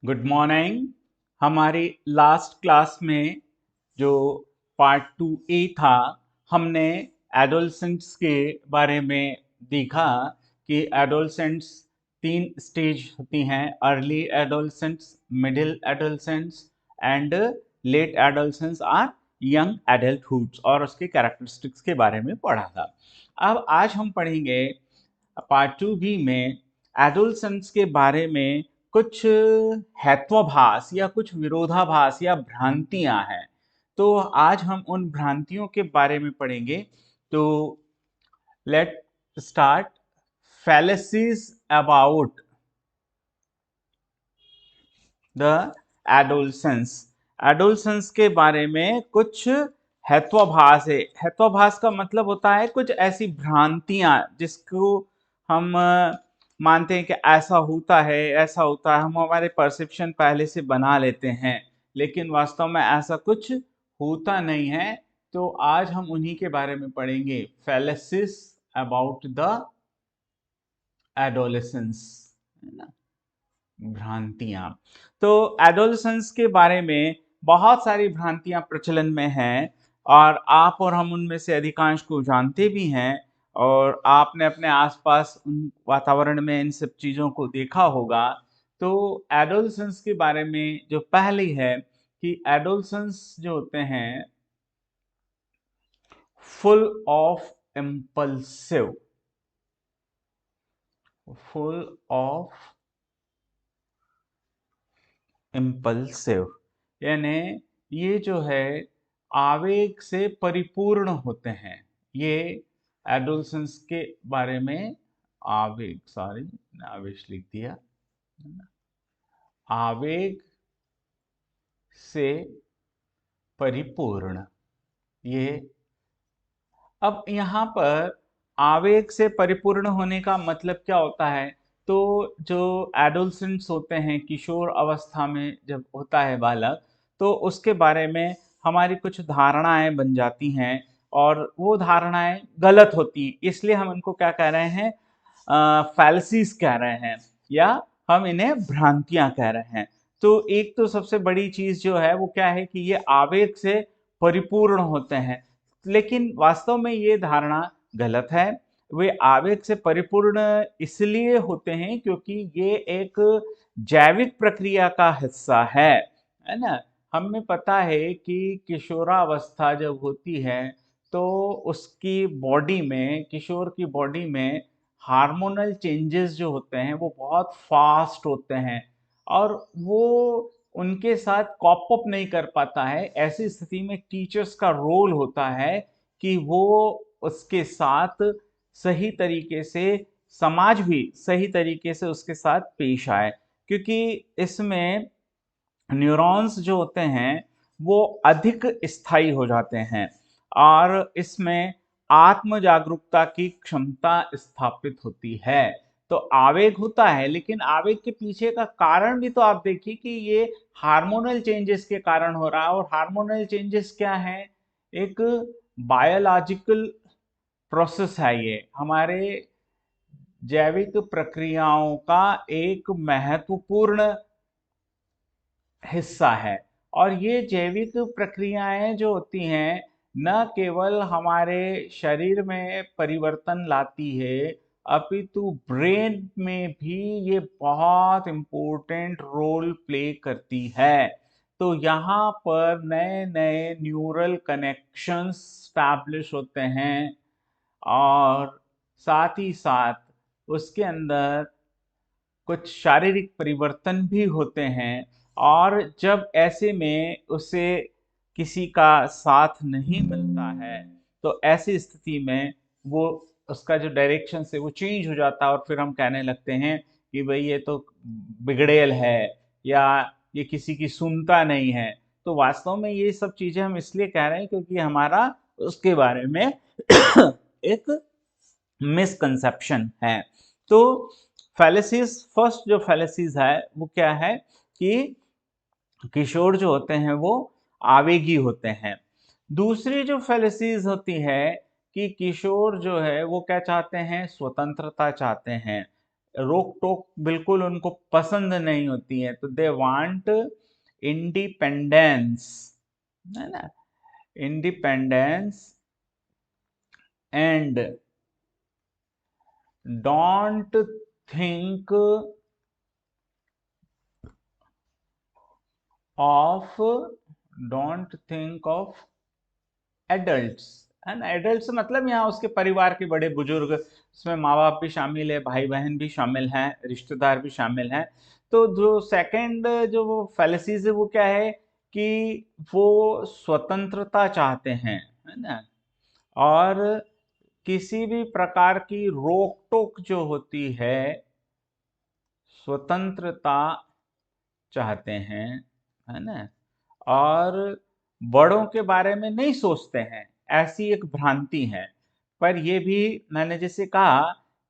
Good morning. हमारी last class में जो पार्ट 2A था, हमने एडोलसेंट्स के बारे में देखा कि एडोलसेंट्स 3 स्टेज होती हैं: early adolescents, middle adolescents and late adolescents are young adulthoods, और उसके कैरेक्टरिस्टिक्स के बारे में पढ़ा था। अब आज हम पढ़ेंगे पार्ट 2B में एडोलसेंट्स के बारे में कुछ हेत्वाभास या कुछ विरोधाभास या भ्रांतियां हैं। तो आज हम उन भ्रांतियों के बारे में पढ़ेंगे। तो let start. फैलेसीज about the adolescence. Adolescence के बारे में कुछ हेत्वाभास है। हेत्वाभास का मतलब होता है कुछ ऐसी भ्रांतियां जिसको हम मानते हैं कि ऐसा होता है, ऐसा होता है, हम हमारे परसेप्शन पहले से बना लेते हैं, लेकिन वास्तव में ऐसा कुछ होता नहीं है। तो आज हम उन्हीं के बारे में पढ़ेंगे, फैलेसिस अबाउट द एडोलेसेंस, है ना, भ्रांतियां। तो एडोलेसेंस के बारे में बहुत सारी भ्रांतियां प्रचलन में हैं, और आप और हम उनमें से अधिकांश को जानते भी हैं, और आपने अपने आसपास उन वातावरण में इन सब चीज़ों को देखा होगा। तो एडोलेसेंस के बारे में जो पहली है कि एडोलेसेंस जो होते हैं full of impulsive, full of impulsive, यानी ये जो है आवेग से परिपूर्ण होते हैं। ये एडोलसेंस के बारे में आवेग, सॉरी आवेश लिख दिया, आवेग से परिपूर्ण। ये अब यहाँ पर आवेग से परिपूर्ण होने का मतलब क्या होता है? तो जो एडोलसेंट्स होते हैं, किशोर अवस्था में जब होता है बालक, तो उसके बारे में हमारी कुछ धारणाएं बन जाती हैं, और वो धारणाएं गलत होती हैं। इसलिए हम इनको क्या कह रहे हैं? फैलसीज कह रहे हैं, या हम इन्हें भ्रांतियां कह रहे हैं। तो एक तो सबसे बड़ी चीज जो है वो क्या है कि ये आवेग से परिपूर्ण होते हैं, लेकिन वास्तव में ये धारणा गलत है। वे आवेग से परिपूर्ण इसलिए होते हैं क्योंकि ये एक जैविक प्रक्रिया का हिस्सा है ना। हमें पता है कि किशोरावस्था जब होती है तो उसकी बॉडी में, किशोर की बॉडी में हार्मोनल चेंजेस जो होते हैं वो बहुत फास्ट होते हैं, और वो उनके साथ कॉप अप नहीं कर पाता है। ऐसी स्थिति में टीचर्स का रोल होता है कि वो उसके साथ सही तरीके से, समाज भी सही तरीके से उसके साथ पेश आए, क्योंकि इसमें न्यूरॉन्स जो होते हैं वो अधिक स्थायी हो जाते हैं, और इसमें आत्म जागरूकता की क्षमता स्थापित होती है। तो आवेग होता है, लेकिन आवेग के पीछे का कारण भी तो आप देखिए कि ये हार्मोनल चेंजेस के कारण हो रहा है। और हार्मोनल चेंजेस क्या है? एक बायोलॉजिकल प्रोसेस है, ये हमारे जैविक प्रक्रियाओं का एक महत्वपूर्ण हिस्सा है। और ये जैविक प्रक्रियाएं जो होती हैं न केवल हमारे शरीर में परिवर्तन लाती है, अपितु ब्रेन में भी ये बहुत इम्पोर्टेंट रोल प्ले करती है। तो यहाँ पर नए नए न्यूरल कनेक्शंस स्टैब्लिश होते हैं, और साथ ही साथ उसके अंदर कुछ शारीरिक परिवर्तन भी होते हैं। और जब ऐसे में उसे किसी का साथ नहीं मिलता है, तो ऐसी स्थिति में वो, उसका जो डायरेक्शन से वो चेंज हो जाता है, और फिर हम कहने लगते हैं कि भाई ये तो बिगड़ेल है, या ये किसी की सुनता नहीं है। तो वास्तव में ये सब चीजें हम इसलिए कह रहे हैं क्योंकि हमारा उसके बारे में एक मिसकंसेप्शन है। तो फैलेसीज, फर्स्ट जो फैलेसीज है वो क्या है कि किशोर जो होते हैं वो आवेगी होते हैं। दूसरी जो फैलेसीज होती है कि किशोर जो है वो क्या चाहते हैं? स्वतंत्रता चाहते हैं। रोक टोक बिल्कुल उनको पसंद नहीं होती है, तो दे वांट इंडिपेंडेंस, है ना, independence and don't think of don't think of adults, है ना। एडल्ट्स मतलब यहाँ उसके परिवार के बड़े बुजुर्ग, उसमें माँ बाप भी शामिल है, भाई बहन भी शामिल हैं, रिश्तेदार भी शामिल हैं। तो जो सेकंड जो वो फैलेसीज है वो क्या है कि वो स्वतंत्रता चाहते हैं, है ना, और किसी भी प्रकार की रोक टोक जो होती है, स्वतंत्रता चाहते हैं, है ना, और बड़ों के बारे में नहीं सोचते हैं, ऐसी एक भ्रांति है। पर ये भी मैंने जैसे कहा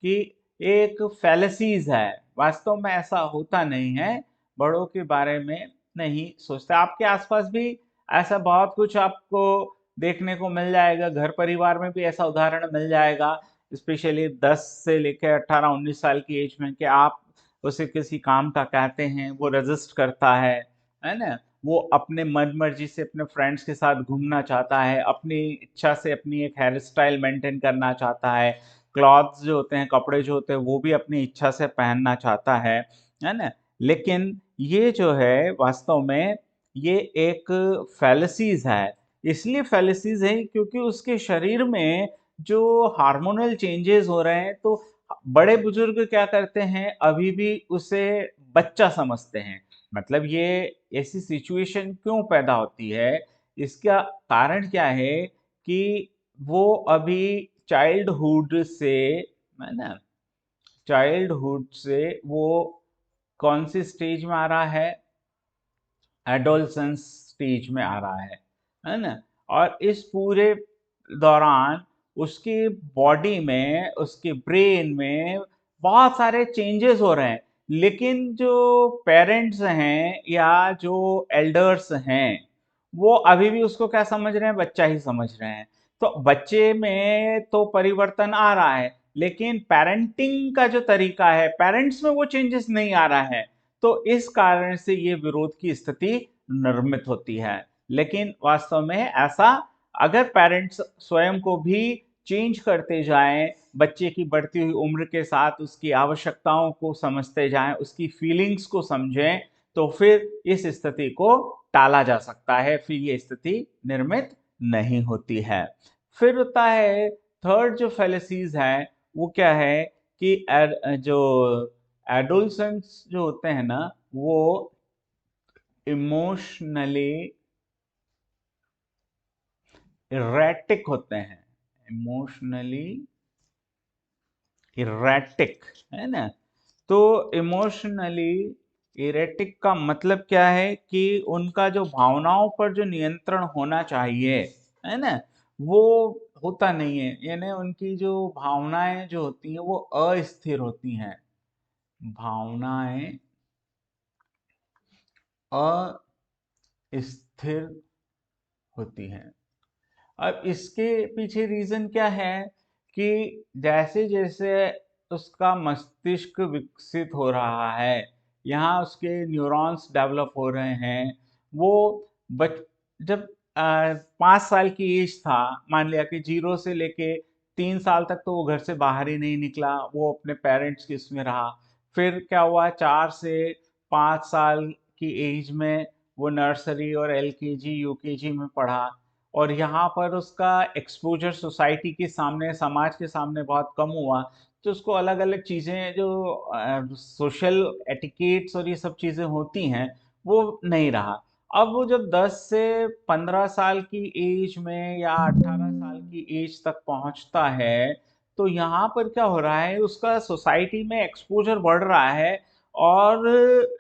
कि एक फैलेसीज है, वास्तव में ऐसा होता नहीं है, बड़ों के बारे में नहीं सोचते। आपके आसपास भी ऐसा बहुत कुछ आपको देखने को मिल जाएगा, घर परिवार में भी ऐसा उदाहरण मिल जाएगा, स्पेशली 10 से लेकर 18-19 साल की एज में, कि आप उसे किसी काम का कहते हैं, वो रजिस्ट करता है ना, वो अपने मन मर्जी से अपने फ्रेंड्स के साथ घूमना चाहता है, अपनी इच्छा से अपनी एक हेयर स्टाइल मेंटेन करना चाहता है, क्लॉथ्स जो होते हैं, कपड़े जो होते हैं, वो भी अपनी इच्छा से पहनना चाहता है ना। लेकिन ये जो है वास्तव में ये एक फैलेसीज है। इसलिए फैलेसीज है क्योंकि उसके शरीर में जो हार्मोनल चेंजेस हो रहे हैं, तो बड़े बुजुर्ग क्या करते हैं, अभी भी उसे बच्चा समझते हैं। मतलब ये ऐसी सिचुएशन क्यों पैदा होती है, इसका कारण क्या है कि वो अभी चाइल्डहुड से, है ना, चाइल्डहुड से वो कौन सी स्टेज में आ रहा है, एडोलसेंस स्टेज में आ रहा है ना। और इस पूरे दौरान उसकी बॉडी में, उसके ब्रेन में बहुत सारे चेंजेस हो रहे हैं, लेकिन जो पेरेंट्स हैं या जो एल्डर्स हैं, वो अभी भी उसको क्या समझ रहे हैं, बच्चा ही समझ रहे हैं। तो बच्चे में तो परिवर्तन आ रहा है, लेकिन पेरेंटिंग का जो तरीका है, पेरेंट्स में वो चेंजेस नहीं आ रहा है। तो इस कारण से ये विरोध की स्थिति निर्मित होती है। लेकिन वास्तव में ऐसा, अगर पेरेंट्स स्वयं को भी चेंज करते जाएं, बच्चे की बढ़ती हुई उम्र के साथ उसकी आवश्यकताओं को समझते जाएं, उसकी फीलिंग्स को समझें, तो फिर इस स्थिति को टाला जा सकता है, फिर ये स्थिति निर्मित नहीं होती है। फिर होता है थर्ड जो फैलेसीज है, वो क्या है कि जो एडोलसेंट्स जो होते हैं ना, वो इमोशनली इरेटिक होते हैं, इमोशनली इरेटिक, है ना। तो इमोशनली इरेटिक का मतलब क्या है कि उनका जो भावनाओं पर जो नियंत्रण होना चाहिए, है ना, वो होता नहीं है। यानी उनकी जो भावनाएं जो होती हैं वो अस्थिर होती हैं, भावनाएं अस्थिर होती हैं। अब इसके पीछे रीजन क्या है कि जैसे जैसे उसका मस्तिष्क विकसित हो रहा है, यहाँ उसके न्यूरॉन्स डेवलप हो रहे हैं, वो बच जब 5 साल की एज था, मान लिया कि 0 से लेके 3 साल तक तो वो घर से बाहर ही नहीं निकला, वो अपने पेरेंट्स के इसमें रहा। फिर क्या हुआ, 4 से 5 साल की एज में वो नर्सरी और एलकेजी यूकेजी में पढ़ा, और यहाँ पर उसका एक्सपोजर सोसाइटी के सामने, समाज के सामने बहुत कम हुआ, तो उसको अलग अलग चीज़ें जो सोशल एटिकेट्स और ये सब चीज़ें होती हैं, वो नहीं रहा। अब वो जब 10 से 15 साल की एज में या 18 साल की एज तक पहुंचता है, तो यहाँ पर क्या हो रहा है, उसका सोसाइटी में एक्सपोजर बढ़ रहा है, और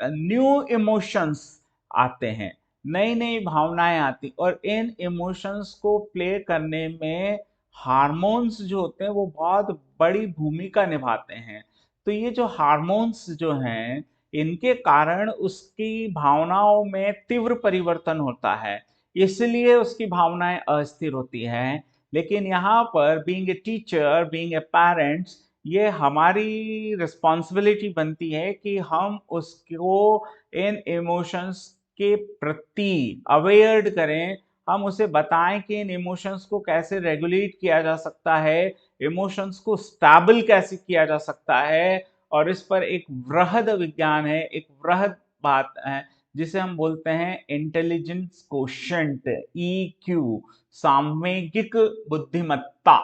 न्यू इमोशंस आते हैं, नई नई भावनाएं आती, और इन इमोशंस को प्ले करने में हार्मोन्स जो होते हैं वो बहुत बड़ी भूमिका निभाते हैं। तो ये जो हार्मोन्स जो हैं, इनके कारण उसकी भावनाओं में तीव्र परिवर्तन होता है, इसलिए उसकी भावनाएं अस्थिर होती हैं। लेकिन यहाँ पर being a teacher, being a parents, ये हमारी रिस्पॉन्सिबिलिटी बनती है कि हम उसको इन इमोशंस के प्रति अवेयर करें, हम उसे बताएं कि इन इमोशंस को कैसे रेगुलेट किया जा सकता है, इमोशंस को स्टेबल कैसे किया जा सकता है। और इस पर एक वृहद विज्ञान है, एक वृहद बात है जिसे हम बोलते हैं इंटेलिजेंस कोशेंट, ईक्यू, सामवेगिक बुद्धिमत्ता,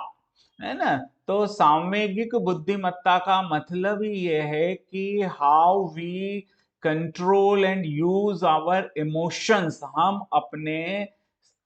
है ना। तो सामवेगिक बुद्धिमत्ता का मतलब ही ये है कि how we control and use our emotions, हम अपने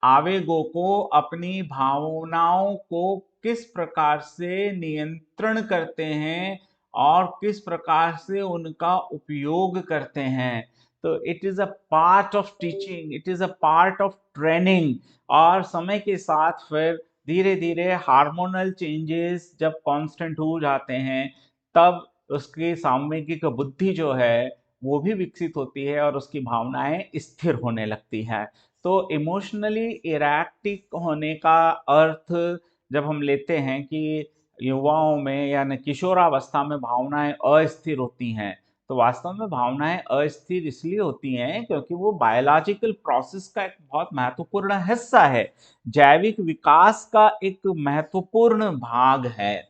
आवेगों को, अपनी भावनाओं को किस प्रकार से नियंत्रण करते हैं और किस प्रकार से उनका उपयोग करते हैं। तो it is a part of teaching, it is a part of training. और समय के साथ फिर धीरे धीरे हार्मोनल चेंजेस जब कांस्टेंट हो जाते हैं, तब उसकी सामूहिक बुद्धि जो है वो भी विकसित होती है और उसकी भावनाएं स्थिर होने लगती है। तो इमोशनली इरेक्टिक होने का अर्थ जब हम लेते हैं कि युवाओं में यानी किशोरावस्था में भावनाएं अस्थिर होती हैं, तो वास्तव में भावनाएं अस्थिर इसलिए होती हैं क्योंकि वो बायोलॉजिकल प्रोसेस का एक बहुत महत्वपूर्ण हिस्सा है, जैविक विकास का एक महत्वपूर्ण भाग है।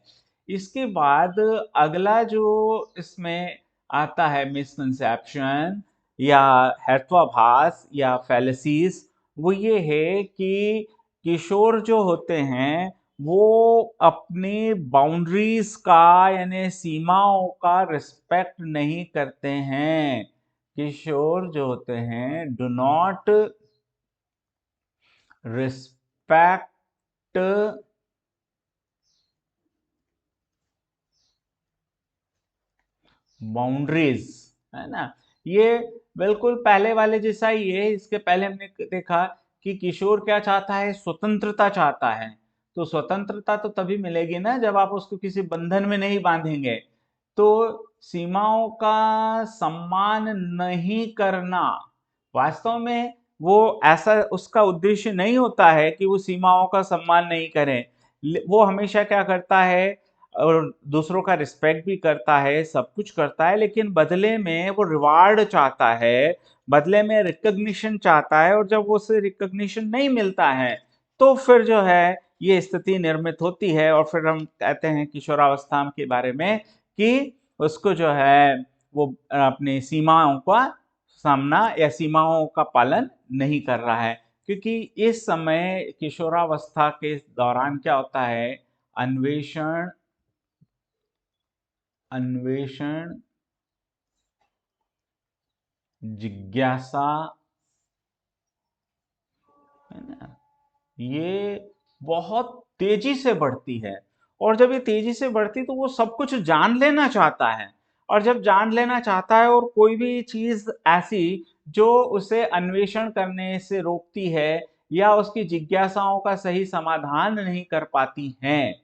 इसके बाद अगला जो इसमें आता है मिसकंसेप्शन या हेत्वाभास या फैलेसीज, वो ये है कि किशोर जो होते हैं वो अपनी बाउंड्रीज का यानी सीमाओं का रिस्पेक्ट नहीं करते हैं। किशोर जो होते हैं डू नॉट रिस्पेक्ट बाउंड्रीज, है ना। ये बिल्कुल पहले वाले जैसा ही है। इसके पहले हमने देखा कि किशोर क्या चाहता है, स्वतंत्रता चाहता है। तो स्वतंत्रता तो तभी मिलेगी ना जब आप उसको किसी बंधन में नहीं बांधेंगे। तो सीमाओं का सम्मान नहीं करना, वास्तव में वो ऐसा उसका उद्देश्य नहीं होता है कि वो सीमाओं का सम्मान नहीं करे। वो हमेशा क्या करता है, और दूसरों का रिस्पेक्ट भी करता है, सब कुछ करता है, लेकिन बदले में वो रिवार्ड चाहता है, बदले में रिकग्निशन चाहता है। और जब उसे रिकग्निशन नहीं मिलता है तो फिर जो है ये स्थिति निर्मित होती है। और फिर हम कहते हैं किशोरावस्था के बारे में कि उसको जो है वो अपनी सीमाओं का सामना या सीमाओं का पालन नहीं कर रहा है। क्योंकि इस समय किशोरावस्था के दौरान क्या होता है, अन्वेषण अन्वेषण, जिज्ञासा, है ना, ये बहुत तेजी से बढ़ती है। और जब ये तेजी से बढ़ती तो वो सब कुछ जान लेना चाहता है। और जब जान लेना चाहता है और कोई भी चीज ऐसी जो उसे अन्वेषण करने से रोकती है या उसकी जिज्ञासाओं का सही समाधान नहीं कर पाती हैं,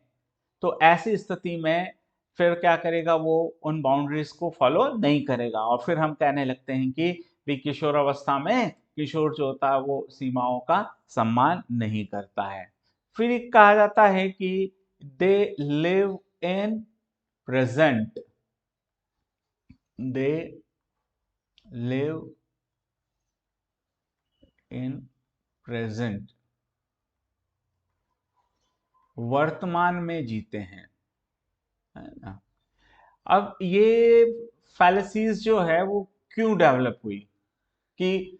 तो ऐसी स्थिति में फिर क्या करेगा, वो उन बाउंड्रीज को फॉलो नहीं करेगा। और फिर हम कहने लगते हैं कि भी किशोर अवस्था में किशोर जो होता है वो सीमाओं का सम्मान नहीं करता है। फिर कहा जाता है कि they live in present, they live in present, वर्तमान में जीते हैं, है ना। अब ये फैलेसीज जो है वो क्यों डेवलप हुई, कि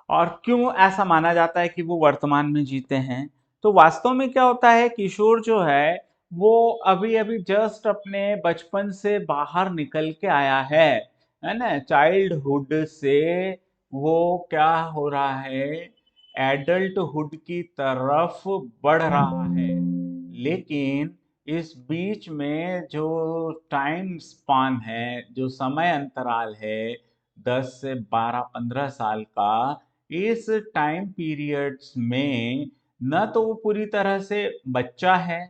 और क्यों ऐसा माना जाता है कि वो वर्तमान में जीते हैं। तो वास्तव में क्या होता है, किशोर जो है वो अभी अभी जस्ट अपने बचपन से बाहर निकल के आया है ना, चाइल्डहुड से वो क्या हो रहा है, एडल्टहुड की तरफ बढ़ रहा है। लेकिन इस बीच में जो टाइम स्पान है, जो समय अंतराल है 10 से 12-15 साल का, इस टाइम पीरियड्स में न तो वो पूरी तरह से बच्चा है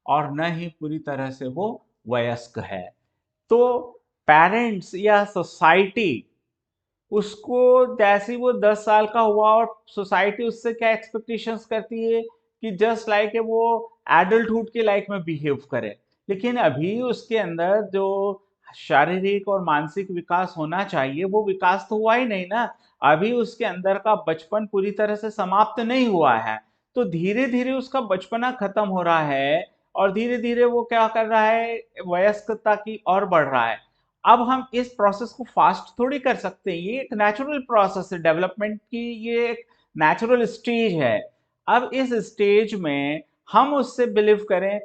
और न ही पूरी तरह से वो वयस्क है। तो पेरेंट्स या सोसाइटी उसको, जैसे वो 10 साल का हुआ और सोसाइटी उससे क्या एक्सपेक्टेशंस करती है कि जस्ट लाइक वो एडल्टहुड के लाइक में बिहेव करे, लेकिन अभी उसके अंदर जो शारीरिक और मानसिक विकास होना चाहिए वो विकास तो हुआ ही नहीं ना। अभी उसके अंदर का बचपन पूरी तरह से समाप्त नहीं हुआ है, तो धीरे धीरे उसका बचपना खत्म हो रहा है और धीरे धीरे वो क्या कर रहा है, वयस्कता की ओर बढ़ रहा है। अब हम इस प्रोसेस को फास्ट थोड़ी कर सकते हैं, ये एक नेचुरल प्रोसेस है डेवलपमेंट की, ये एक नेचुरल स्टेज है। अब इस स्टेज में हम उससे बिलीव करें,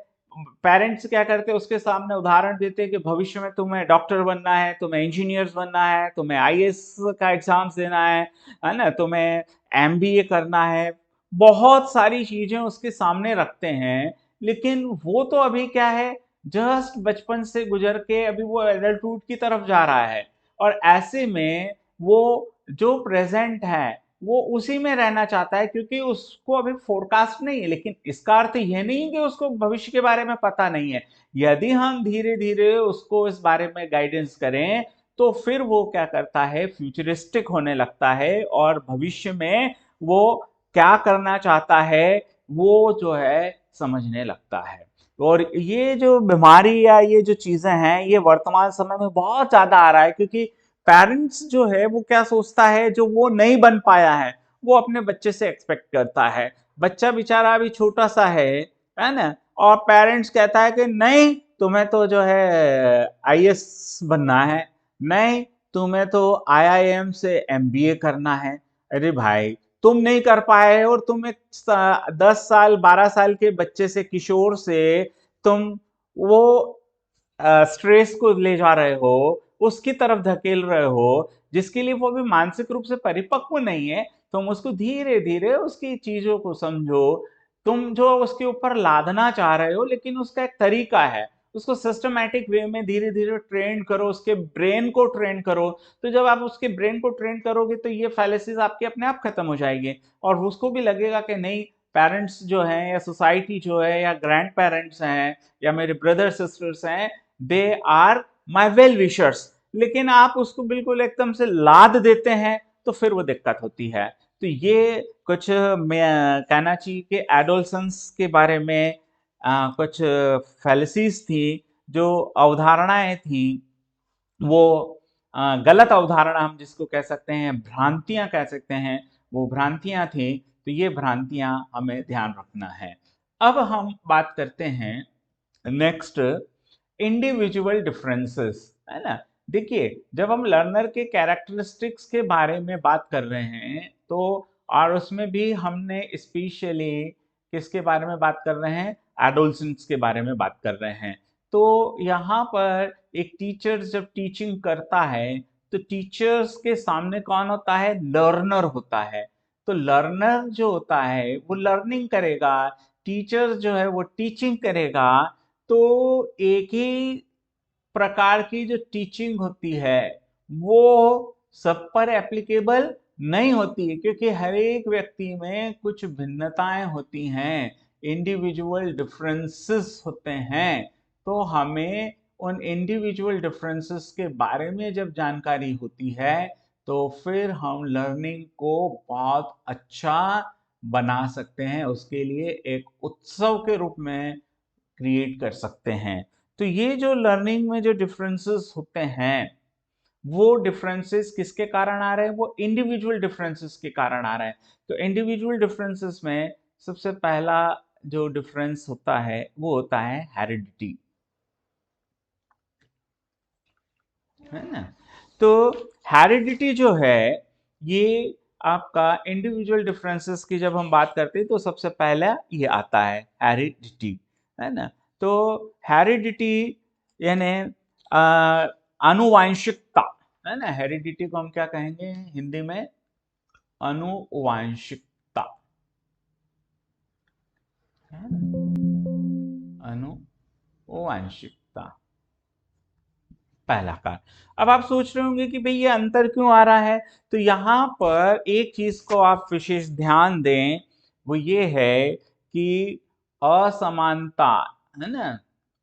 पेरेंट्स क्या करते हैं उसके सामने उदाहरण देते हैं कि भविष्य में तुम्हें डॉक्टर बनना है, तुम्हें इंजीनियर्स बनना है, तुम्हें आईएएस का एग्जाम्स देना है ना, तुम्हें एमबीए करना है, बहुत सारी चीजें उसके सामने रखते हैं। लेकिन वो तो अभी क्या है, जस्ट बचपन से गुजर के अभी वो एडल्टहुड की तरफ जा रहा है, और ऐसे में वो जो प्रेजेंट है वो उसी में रहना चाहता है, क्योंकि उसको अभी फोरकास्ट नहीं है। लेकिन इसका अर्थ यह नहीं कि उसको भविष्य के बारे में पता नहीं है। यदि हम धीरे धीरे उसको इस बारे में गाइडेंस करें तो फिर वो क्या करता है, फ्यूचरिस्टिक होने लगता है और भविष्य में वो क्या करना चाहता है वो जो है समझने लगता है। और ये जो बीमारी या ये जो चीजें हैं ये वर्तमान समय में बहुत ज्यादा आ रहा है, क्योंकि पेरेंट्स जो है वो क्या सोचता है, जो वो नहीं बन पाया है वो अपने बच्चे से एक्सपेक्ट करता है। बच्चा बेचारा अभी छोटा सा है ना, और पेरेंट्स कहता है कि नहीं तुम्हें तो जो है आईएएस बनना है, नहीं तुम्हें तो आईआईएम से एमबीए करना है। अरे भाई, तुम नहीं कर पाए और तुम एक 10 साल 12 साल के बच्चे से, किशोर से तुम वो स्ट्रेस को ले जा रहे हो, उसकी तरफ धकेल रहे हो जिसके लिए वो अभी मानसिक रूप से परिपक्व नहीं है। तुम उसको धीरे धीरे उसकी चीजों को समझो, तुम जो उसके ऊपर लादना चाह रहे हो लेकिन उसका एक तरीका है, उसको सिस्टमैटिक वे में धीरे धीरे ट्रेन करो, उसके ब्रेन को ट्रेन करो। तो जब आप उसके ब्रेन को ट्रेन करोगे तो ये फैलेसीज आपके अपने आप खत्म हो जाएंगे, और उसको भी लगेगा कि नहीं, पेरेंट्स जो हैं या सोसाइटी जो है या ग्रैंड पेरेंट्स हैं या मेरे ब्रदर सिस्टर्स हैं, they are my well wishers. लेकिन आप उसको बिल्कुल एकदम से लाद देते हैं तो फिर वो दिक्कत होती है। तो ये कुछ मैं कहना चाहिए कि एडोलसेंस के बारे में कुछ फैलिसीज थी, जो अवधारणाएं थी वो गलत अवधारणा हम जिसको कह सकते हैं, भ्रांतियां कह सकते हैं, वो भ्रांतियां थी। तो ये भ्रांतियां हमें ध्यान रखना है। अब हम बात करते हैं नेक्स्ट, इंडिविजुअल डिफरेंसेस, है ना। देखिए, जब हम लर्नर के कैरेक्टरिस्टिक्स के बारे में बात कर रहे हैं तो, और उसमें भी हमने स्पेशली किसके बारे में बात कर रहे हैं, एडोलसेंट्स के बारे में बात कर रहे हैं। तो यहाँ पर एक टीचर जब टीचिंग करता है तो टीचर्स के सामने कौन होता है, लर्नर होता है। तो लर्नर जो होता है वो लर्निंग करेगा, टीचर जो है वो टीचिंग करेगा। तो एक ही प्रकार की जो टीचिंग होती है वो सब पर एप्लीकेबल नहीं होती है, क्योंकि हर एक व्यक्ति में कुछ भिन्नताएं होती हैं, इंडिविजुअल डिफरेंसेस होते हैं। तो हमें उन इंडिविजुअल डिफरेंसेस के बारे में जब जानकारी होती है तो फिर हम लर्निंग को बहुत अच्छा बना सकते हैं, उसके लिए एक उत्सव के रूप में क्रिएट कर सकते हैं। तो ये जो लर्निंग में जो डिफरेंसेस होते हैं वो डिफरेंसेस किसके कारण आ रहे हैं, वो इंडिविजुअल डिफरेंसेस के कारण आ रहे हैं। तो इंडिविजुअल डिफरेंसेस में सबसे पहला जो डिफरेंस होता है वो होता है हेरिडिटी, है ना। तो हेरिडिटी जो है ये आपका इंडिविजुअल डिफरेंसेस की जब हम बात करते हैं तो सबसे पहला ये आता है हेरिडिटी, है ना। तो हेरिडिटी यानी आनुवांशिकता, है ना। हेरिडिटी को हम क्या कहेंगे हिंदी में, अनुवांशिकता, है ना? अनुवांशिकता पहला कारण। अब आप सोच रहे होंगे कि भाई ये अंतर क्यों आ रहा है, तो यहां पर एक चीज को आप विशेष ध्यान दें, वो ये है कि असमानता, है ना,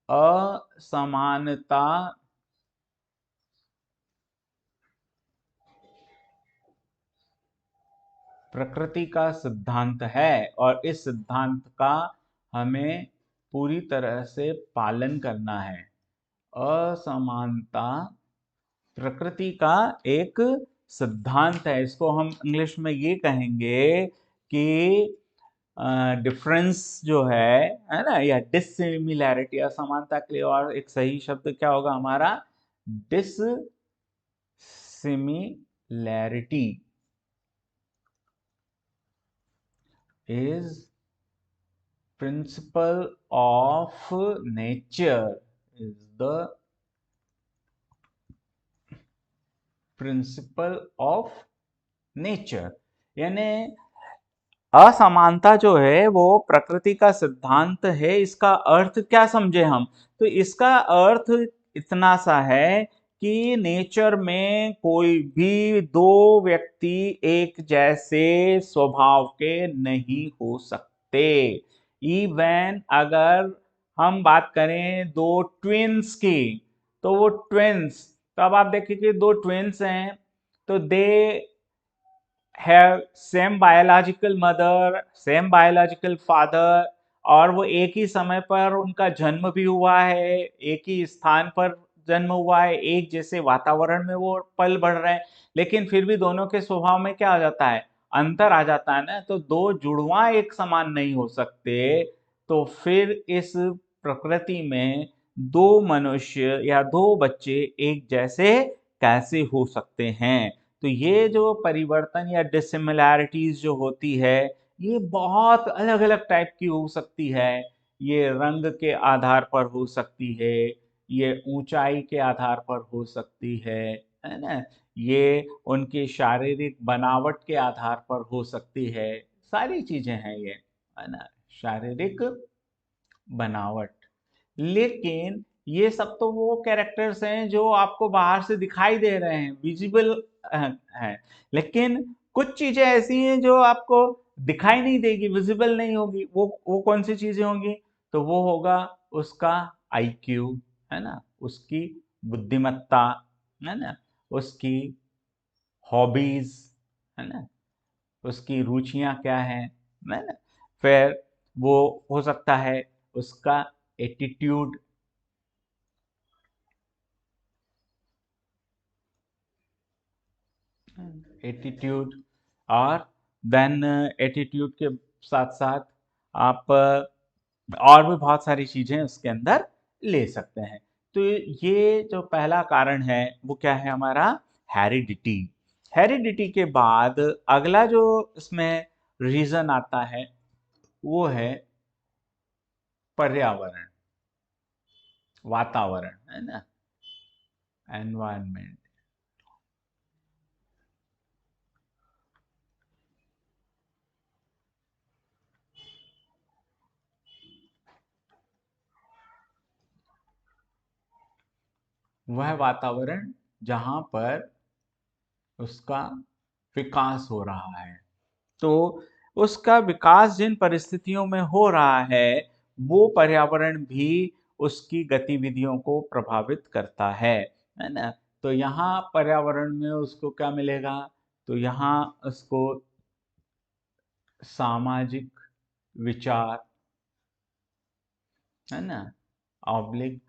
असमानता प्रकृति का सिद्धांत है और इस सिद्धांत का हमें पूरी तरह से पालन करना है। असमानता प्रकृति का एक सिद्धांत है। इसको हम इंग्लिश में ये कहेंगे कि डिफरेंस जो है ना, या डिसिमिलैरिटी, असमानता के लिए और एक सही शब्द क्या होगा हमारा, dissimilarity is principle of nature, is the principle of nature। यानी असमानता जो है वो प्रकृति का सिद्धांत है। इसका अर्थ क्या समझे हम, तो इसका अर्थ इतना सा है कि नेचर में कोई भी दो व्यक्ति एक जैसे स्वभाव के नहीं हो सकते। इवन अगर हम बात करें दो ट्विंस की, तो वो ट्विंस, तो अब आप देखिए कि दो ट्विंस हैं तो they have same biological mother, same biological father, और वो एक ही समय पर उनका जन्म भी हुआ है, एक ही स्थान पर जन्म हुआ है, एक जैसे वातावरण में वो पल बढ़ रहे हैं, लेकिन फिर भी दोनों के स्वभाव में क्या आ जाता है, अंतर आ जाता है ना। तो दो जुड़वा एक समान नहीं हो सकते, तो फिर इस प्रकृति में दो मनुष्य या दो बच्चे एक जैसे कैसे हो सकते हैं। तो ये जो परिवर्तन या डिसिमिलैरिटीज जो होती है, ये बहुत अलग अलग टाइप की हो सकती है। ये रंग के आधार पर हो सकती है, ये ऊंचाई के आधार पर हो सकती है ना, ये उनकी शारीरिक बनावट के आधार पर हो सकती है। सारी चीजें हैं ये, है ना, शारीरिक बनावट। लेकिन ये सब तो वो कैरेक्टर्स हैं जो आपको बाहर से दिखाई दे रहे हैं, विजिबल हैं। लेकिन कुछ चीजें ऐसी हैं जो आपको दिखाई नहीं देगी, विजिबल नहीं होगी। वो कौन सी चीजें होंगी, तो वो होगा उसका आईक्यू, है ना, उसकी बुद्धिमत्ता, है ना, उसकी हॉबीज, है ना, उसकी रुचियां क्या हैं, है ना, फिर वो हो सकता है उसका एटीट्यूड, एटीट्यूड, और देन एटीट्यूड के साथ साथ आप और भी बहुत सारी चीजें उसके अंदर ले सकते हैं। तो ये जो पहला कारण है वो क्या है हमारा, हेरिडिटी। हेरिडिटी के बाद अगला जो इसमें रीजन आता है वो है पर्यावरण, वातावरण, है ना, एनवायरमेंट। वह वातावरण जहां पर उसका विकास हो रहा है। तो उसका विकास जिन परिस्थितियों में हो रहा है, वो पर्यावरण भी उसकी गतिविधियों को प्रभावित करता है ना। तो यहाँ पर्यावरण में उसको क्या मिलेगा, तो यहाँ उसको सामाजिक विचार, है ना, ऑब्लिक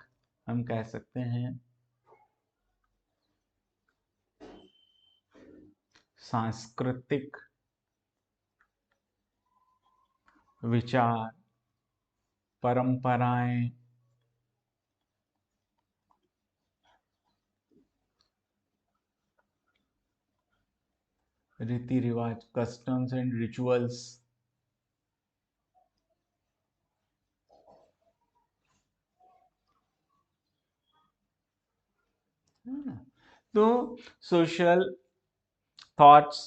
हम कह सकते हैं सांस्कृतिक विचार, परंपराएं, रीति रिवाज, कस्टम्स एंड रिचुअल्स। तो social thoughts,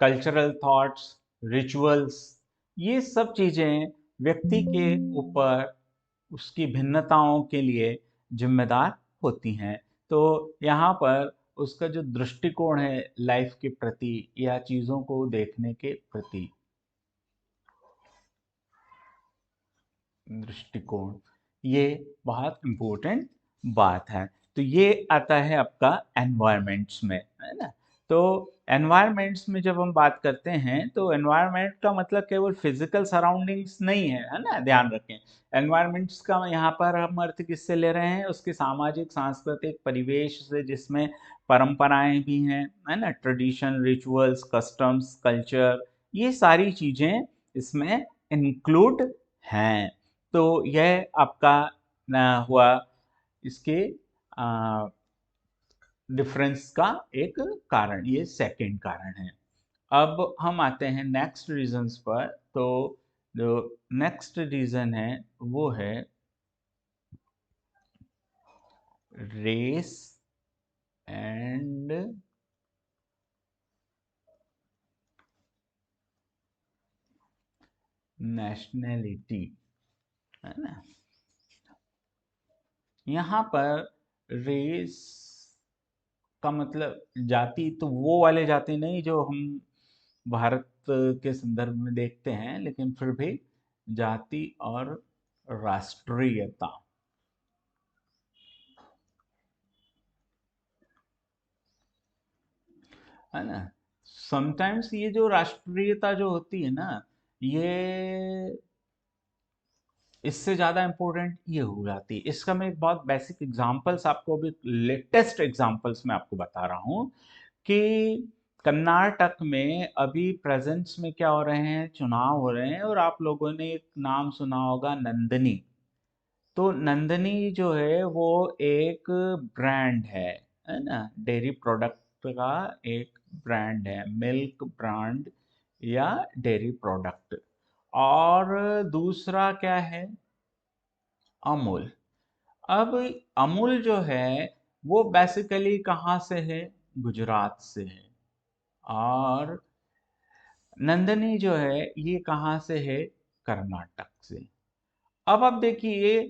cultural thoughts, rituals, ये सब चीजें व्यक्ति के ऊपर उसकी भिन्नताओं के लिए जिम्मेदार होती हैं। तो यहाँ पर उसका जो दृष्टिकोण है लाइफ के प्रति या चीजों को देखने के प्रति, दृष्टिकोण, ये बहुत इम्पोर्टेंट बात है। तो ये आता है आपका एनवायरमेंट्स में, है ना। तो एनवायरमेंट्स में जब हम बात करते हैं तो एनवायरमेंट का मतलब केवल फिजिकल सराउंडिंग्स नहीं है ना, ध्यान रखें। एनवायरमेंट्स का यहाँ पर हम अर्थ किससे ले रहे हैं, उसके सामाजिक सांस्कृतिक परिवेश से, जिसमें परंपराएं भी हैं, है ना, ट्रेडिशन, रिचुअल्स, कस्टम्स, कल्चर, ये सारी चीजें इसमें इंक्लूड हैं। तो यह आपका हुआ इसके डिफरेंस का एक कारण, ये सेकंड कारण है। अब हम आते हैं नेक्स्ट रीजंस पर। तो जो नेक्स्ट रीजन है वो है रेस एंड नेशनैलिटी, है ना। यहाँ पर रेस का मतलब जाति, तो वो वाले जाति नहीं जो हम भारत के संदर्भ में देखते हैं, लेकिन फिर भी जाति और राष्ट्रीयता, है ना। समटाइम्स ये जो राष्ट्रीयता जो होती है ना, ये इससे ज्यादा इंपॉर्टेंट ये हो जाती है। इसका मैं एक बहुत बेसिक एग्जांपल्स आपको, अभी लेटेस्ट एग्जांपल्स मैं आपको बता रहा हूँ कि कर्नाटक में अभी प्रेजेंट्स में क्या हो रहे हैं, चुनाव हो रहे हैं, और आप लोगों ने एक नाम सुना होगा, नंदिनी। तो नंदिनी जो है वो एक ब्रांड है ना, डेयरी प्रोडक्ट का एक ब्रांड है, मिल्क ब्रांड या डेयरी प्रोडक्ट। और दूसरा क्या है, अमूल। अब अमूल जो है वो बेसिकली कहाँ से है, गुजरात से है। और नंदिनी जो है ये कहाँ से है, कर्नाटक से। अब आप देखिए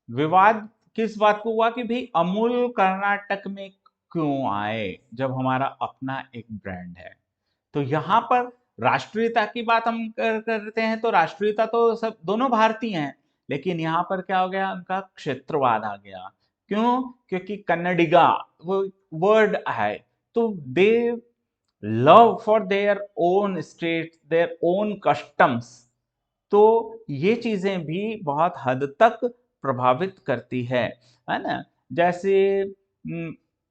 विवाद किस बात को हुआ कि भाई अमूल कर्नाटक में क्यों आए, जब हमारा अपना एक ब्रांड है। तो यहाँ पर राष्ट्रीयता की बात हम करते हैं, तो राष्ट्रीयता तो सब दोनों भारतीय हैं, लेकिन यहाँ पर क्या हो गया, उनका क्षेत्रवाद आ गया। क्यों, क्योंकि कन्नडिगा वो वर्ड है, तो दे love for their own state, their own customs. तो ये चीजें भी बहुत हद तक प्रभावित करती है ना। जैसे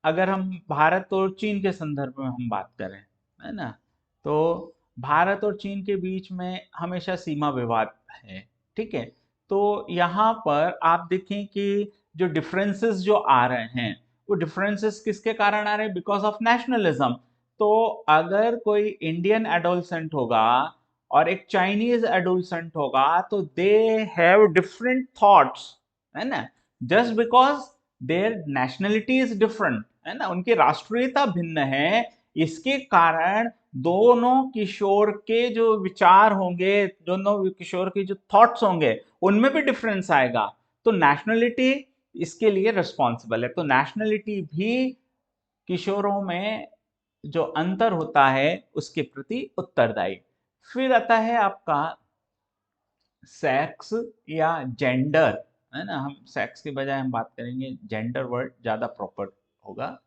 अगर हम भारत और चीन के संदर्भ में हम बात करें, है ना, तो भारत और चीन के बीच में हमेशा सीमा विवाद है, ठीक है। तो यहाँ पर आप देखें कि जो डिफरेंसेस जो आ रहे हैं, वो डिफरेंसेस किसके कारण आ रहे हैं, बिकॉज ऑफ नेशनलिज्म। तो अगर कोई इंडियन एडोलसेंट होगा और एक चाइनीज एडोलसेंट होगा, तो दे हैव डिफरेंट थॉट्स, है ना, just because their nationality is different, है ना, उनकी राष्ट्रीयता भिन्न है। इसके कारण दोनों किशोर के जो विचार होंगे, दोनों किशोर के जो थॉट्स होंगे, उनमें भी डिफरेंस आएगा। तो नेशनलिटी इसके लिए रिस्पॉन्सिबल है। तो नेशनलिटी भी किशोरों में जो अंतर होता है उसके प्रति उत्तरदायी। फिर आता है आपका सेक्स या जेंडर, है ना। हम सेक्स के बजाय हम बात करेंगे जेंडर, वर्ड ज्यादा प्रॉपर होगा,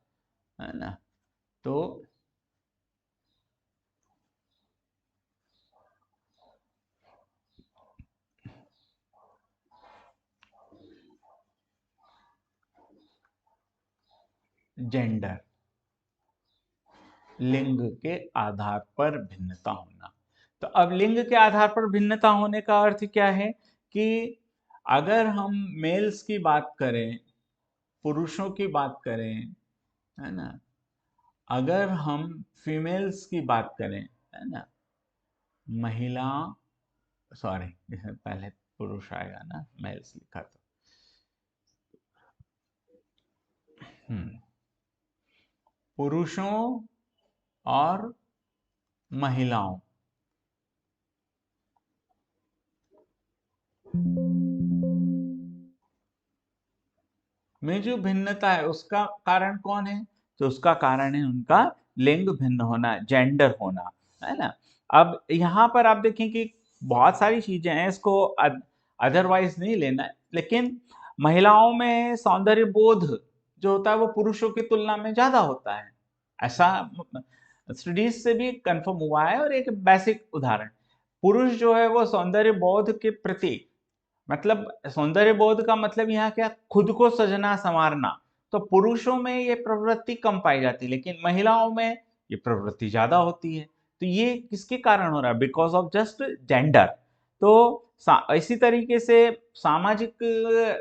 है ना। तो जेंडर, लिंग के आधार पर भिन्नता होना। तो अब लिंग के आधार पर भिन्नता होने का अर्थ क्या है कि अगर हम मेल्स की बात करें, पुरुषों की बात करें, है ना, अगर हम फीमेल्स की बात करें, है ना, महिला, सॉरी इसमें पहले पुरुष आएगा ना, मेल्स लिखा तो पुरुषों और महिलाओं में जो भिन्नता है, उसका कारण कौन है, तो उसका कारण है उनका लिंग भिन्न होना, जेंडर होना, है ना। अब यहाँ पर आप देखें कि बहुत सारी चीजें हैं, इसको अदरवाइज नहीं लेना है, लेकिन महिलाओं में सौंदर्य बोध जो होता है वो पुरुषों की तुलना में ज्यादा होता है, ऐसा स्टडीज से भी कंफर्म हुआ है। और एक बेसिक उदाहरण, पुरुष जो है वो सौंदर्य बोध के प्रति, मतलब सौंदर्य बोध का मतलब यहाँ क्या, खुद को सजना संवारना, तो पुरुषों में ये प्रवृत्ति कम पाई जाती है, लेकिन महिलाओं में ये प्रवृत्ति ज्यादा होती है। तो ये किसके कारण हो रहा है? Because of just gender. तो इसी तरीके से सामाजिक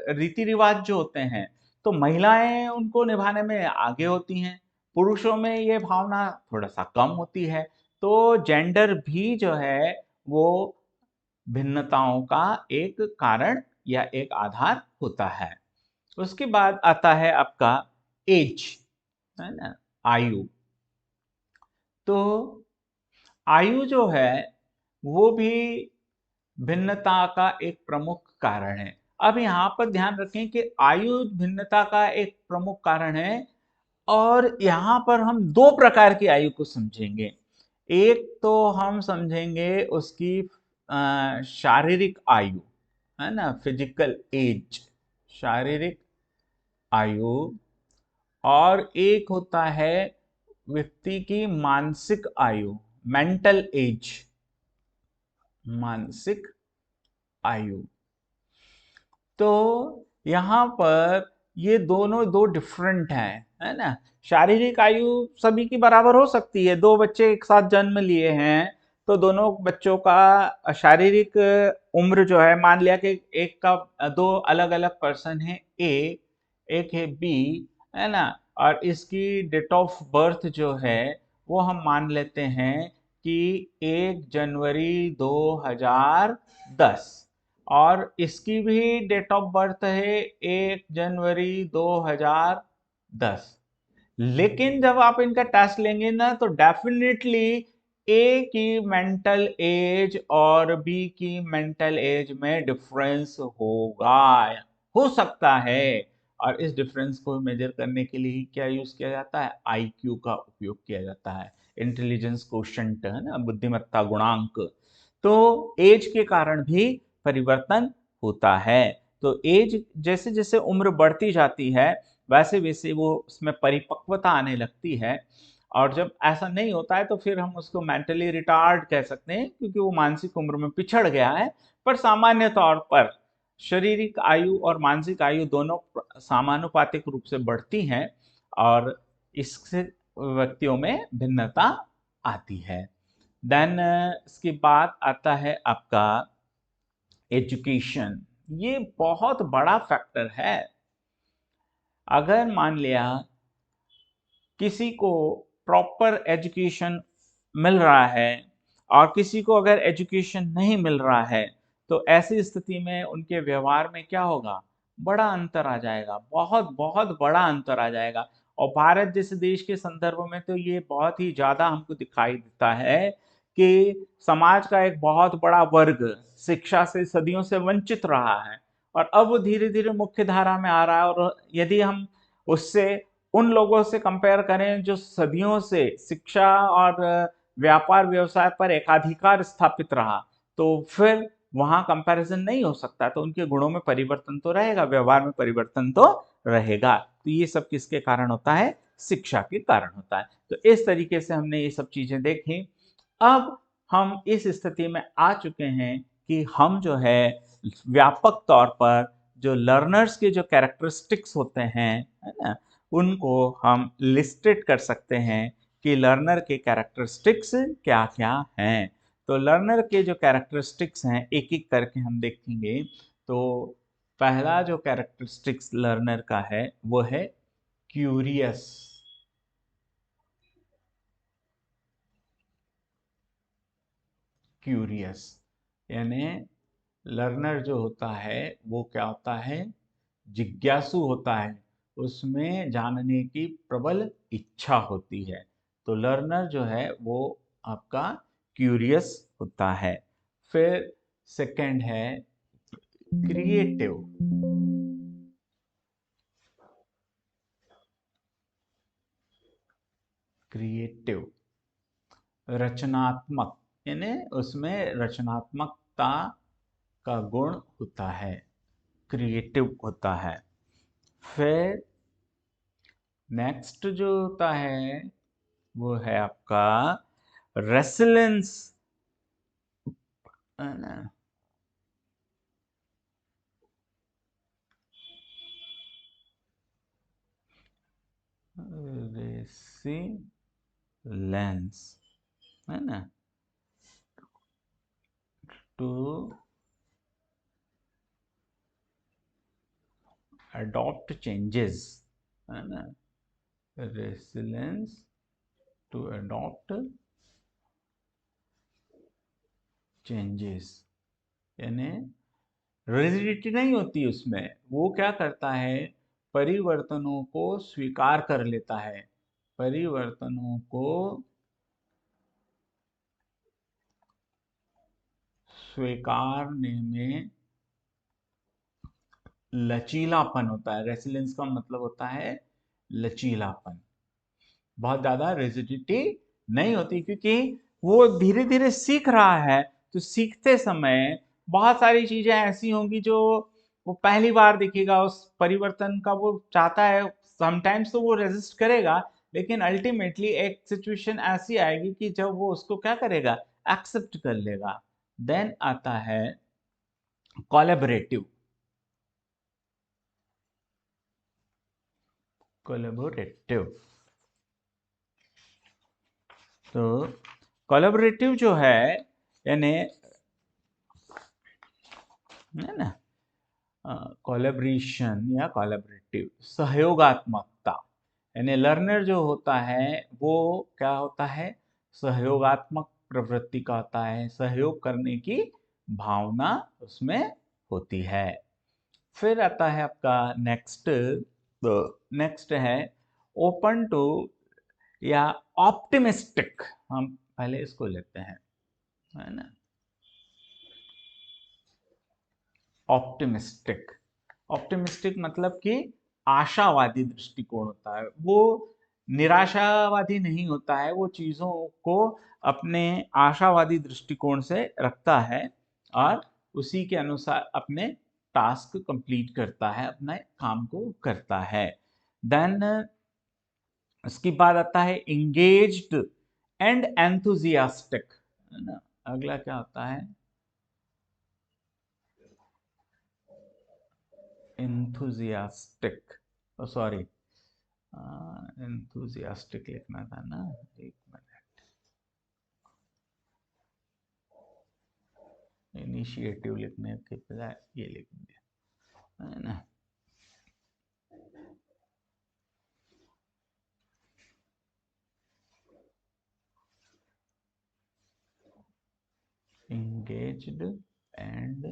रीति रिवाज जो होते हैं, तो महिलाएं उनको निभाने में आगे होती हैं, पुरुषों में ये भावना थोड़ा सा कम होती है। तो जेंडर भी जो है वो भिन्नताओं का एक कारण या एक आधार होता है। उसके बाद आता है आपका एज, है ना, आयु। तो आयु जो है वो भी भिन्नता का एक प्रमुख कारण है। अब यहाँ पर ध्यान रखें कि आयु भिन्नता का एक प्रमुख कारण है, और यहाँ पर हम दो प्रकार की आयु को समझेंगे। एक तो हम समझेंगे उसकी शारीरिक आयु, है ना, फिजिकल एज, शारीरिक आयु। और एक होता है व्यक्ति की मानसिक आयु, मेंटल एज, मानसिक आयु। तो यहाँ पर ये दोनों दो डिफरेंट हैं, है ना। शारीरिक आयु सभी की बराबर हो सकती है, दो बच्चे एक साथ जन्म लिए हैं तो दोनों बच्चों का शारीरिक उम्र जो है, मान लिया कि एक का दो अलग अलग पर्सन है, ए एक है बी, है ना, और इसकी डेट ऑफ बर्थ जो है वो हम मान लेते हैं कि 1 जनवरी 2010, और इसकी भी डेट ऑफ बर्थ है 1 जनवरी 2010। लेकिन जब आप इनका टेस्ट लेंगे ना, तो डेफिनेटली ए की मेंटल एज और बी की मेंटल एज में डिफरेंस होगा, हो सकता है। और इस डिफरेंस को मेजर करने के लिए क्या यूज किया जाता है? आईक्यू का उपयोग किया जाता है, इंटेलिजेंस कोशेंट, है ना, बुद्धिमत्ता गुणांक। तो एज के कारण भी परिवर्तन होता है। तो एज जैसे जैसे उम्र बढ़ती जाती है वैसे वैसे वो उसमें परिपक्वता आने लगती है। और जब ऐसा नहीं होता है तो फिर हम उसको मेंटली रिटार्ड कह सकते हैं, क्योंकि वो मानसिक उम्र में पिछड़ गया है। पर सामान्य तौर पर शारीरिक आयु और मानसिक आयु दोनों समानुपातिक रूप से बढ़ती हैं, और इससे व्यक्तियों में भिन्नता आती है। देन इसके बाद आता है आपका एजुकेशन। ये बहुत बड़ा फैक्टर है। अगर मान लिया किसी को प्रॉपर एजुकेशन मिल रहा है और किसी को अगर एजुकेशन नहीं मिल रहा है, तो ऐसी स्थिति में उनके व्यवहार में क्या होगा? बड़ा अंतर आ जाएगा, बहुत बहुत बड़ा अंतर आ जाएगा। और भारत जैसे देश के संदर्भ में तो ये बहुत ही ज्यादा हमको दिखाई देता है कि समाज का एक बहुत बड़ा वर्ग शिक्षा से सदियों से वंचित रहा है, और अब वो धीरे धीरे मुख्य धारा में आ रहा है। और यदि हम उससे उन लोगों से कंपेयर करें जो सदियों से शिक्षा और व्यापार व्यवसाय पर एकाधिकार स्थापित रहा, तो फिर वहां कंपैरिजन नहीं हो सकता। तो उनके गुणों में परिवर्तन तो रहेगा, व्यवहार में परिवर्तन तो रहेगा। तो ये सब किसके कारण होता है? शिक्षा के कारण होता है। तो इस तरीके से हमने ये सब चीजें देखी। अब हम इस स्थिति में आ चुके हैं कि हम जो है व्यापक तौर पर जो लर्नर्स के जो कैरेक्टरिस्टिक्स होते हैं, है ना, उनको हम लिस्टेड कर सकते हैं कि लर्नर के कैरेक्टरिस्टिक्स क्या क्या हैं। तो लर्नर के जो कैरेक्टरिस्टिक्स हैं एक एक करके हम देखेंगे। तो पहला जो कैरेक्टरिस्टिक्स लर्नर का है वो है क्यूरियस। क्यूरियस यानी लर्नर जो होता है वो क्या होता है? जिज्ञासु होता है, उसमें जानने की प्रबल इच्छा होती है। तो लर्नर जो है वो आपका क्यूरियस होता है। फिर सेकंड है क्रिएटिव। क्रिएटिव रचनात्मक, यानी उसमें रचनात्मकता का गुण होता है, क्रिएटिव होता है। फिर नेक्स्ट जो होता है वो है आपका रेसिलेंस, है ना। रेसिलेंस, है ना, टू अडॉप्ट चेंजेस, है ना, रेसिलेंस टू अडॉप्ट चेंजेस, यानी रिजिडिटी नहीं होती उसमें, वो क्या करता है, परिवर्तनों को स्वीकार कर लेता है, परिवर्तनों को स्वीकारने में लचीलापन होता है। रेसिलेंस का मतलब होता है लचीलापन, बहुत ज्यादा रिजिडिटी नहीं होती, क्योंकि वो धीरे धीरे सीख रहा है। तो सीखते समय बहुत सारी चीजें ऐसी होंगी जो वो पहली बार दिखेगा, उस परिवर्तन का वो चाहता है, समटाइम्स तो वो रेजिस्ट करेगा, लेकिन अल्टीमेटली एक सिचुएशन ऐसी आएगी कि जब वो उसको क्या करेगा, एक्सेप्ट कर लेगा। देन आता है कोलैबोरेटिव, कोलैबोरेटिव। तो कोलैबोरेटिव जो है, यानी, है ना, कोलैबोरेशन या कोलैबोरेटिव, सहयोगात्मकता, यानी लर्नर जो होता है वो क्या होता है, सहयोगात्मक प्रवृत्ति का होता है, सहयोग करने की भावना उसमें होती है। फिर आता है आपका नेक्स्ट, तो नेक्स्ट है ओपन टू या ऑप्टिमिस्टिक। हम पहले इसको लेते हैं, है ना, ऑप्टिमिस्टिक। ऑप्टिमिस्टिक मतलब कि आशावादी दृष्टिकोण होता है, वो निराशावादी नहीं होता है, वो चीजों को अपने आशावादी दृष्टिकोण से रखता है और उसी के अनुसार अपने टास्क कंप्लीट करता है, अपने काम को करता है। देन उसके बाद आता है इंगेज्ड एंड एंथुजियास्टिक, है ना। अगला क्या होता है, एंथुजियास्टिक, सॉरी, एंथुजियास्टिक लिखना था ना, एक मिनट, इनिशिएटिव लिखने के बजाय ये लिख दिया, है ना। engaged and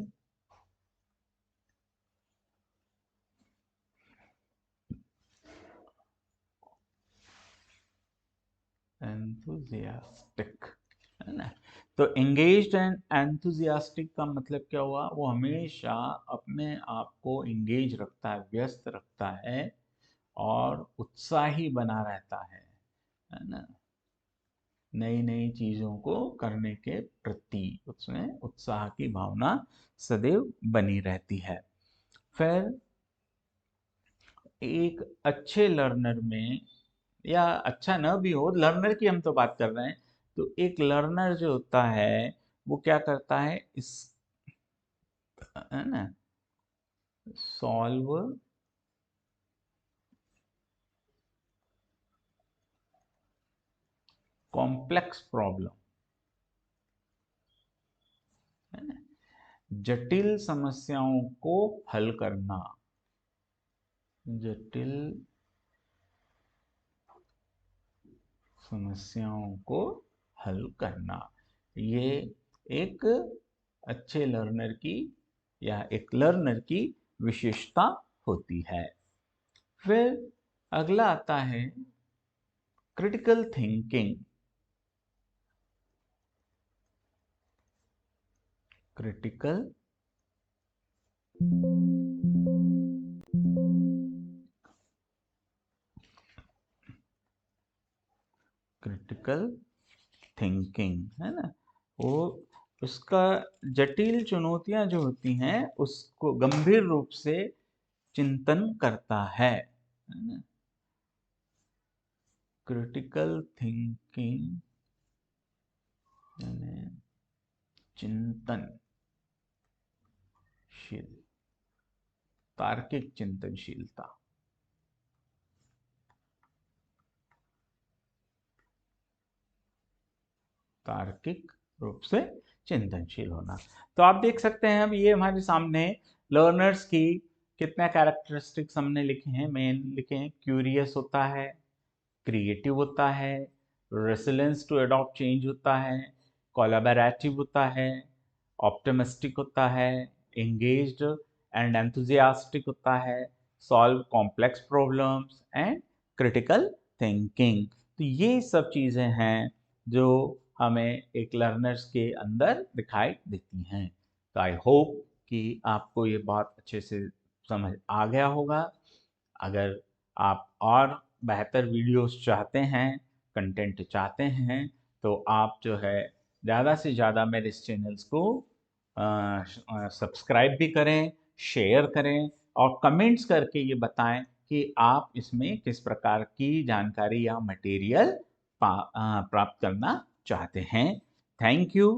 enthusiastic, है ना। तो engaged and enthusiastic का मतलब क्या हुआ, वो हमेशा अपने आप को engage रखता है, व्यस्त रखता है और उत्साही बना रहता है ना, नई नई चीजों को करने के प्रति उसमें उत्साह की भावना सदैव बनी रहती है। फिर एक अच्छे लर्नर में, या अच्छा न भी हो, लर्नर की हम तो बात कर रहे हैं, तो एक लर्नर जो होता है वो क्या करता है, इस, है ना, सॉल्व कॉम्प्लेक्स प्रॉब्लम, है ना, जटिल समस्याओं को हल करना, जटिल समस्याओं को हल करना, ये एक अच्छे लर्नर की या एक लर्नर की विशेषता होती है। फिर अगला आता है critical thinking, critical critical thinking, है ना, वो उसका जटिल चुनौतियां जो होती हैं उसको गंभीर रूप से चिंतन करता है ना। क्रिटिकल थिंकिंग यानी चिंतनशील, तार्किक चिंतनशीलता। तार्किक रूप से चिंतनशील होना। तो आप देख सकते हैं अब ये हमारे सामने लर्नर्स की कितने कैरेक्टरिस्टिक्स हमने लिखे हैं, मेन लिखे हैं। क्यूरियस होता है, क्रिएटिव होता है, रेसिलेंस टू अडॉप्ट चेंज होता है, कोलैबोरेटिव होता है, ऑप्टिमिस्टिक होता है, एंगेज्ड एंड एंथुजियास्टिक होता है, solve complex problems and critical thinking. तो ये सब चीज़ें हैं जो हमें एक लर्नर्स के अंदर दिखाई देती हैं। तो आई होप कि आपको ये बहुत अच्छे से समझ आ गया होगा। अगर आप और बेहतर वीडियोस चाहते हैं, कंटेंट चाहते हैं, तो आप जो है ज़्यादा से ज़्यादा मेरे इस चैनल्स को सब्सक्राइब भी करें, शेयर करें और कमेंट्स करके ये बताएं कि आप इसमें किस प्रकार की जानकारी या मटेरियल प्राप्त करना चाहते हैं। Thank you.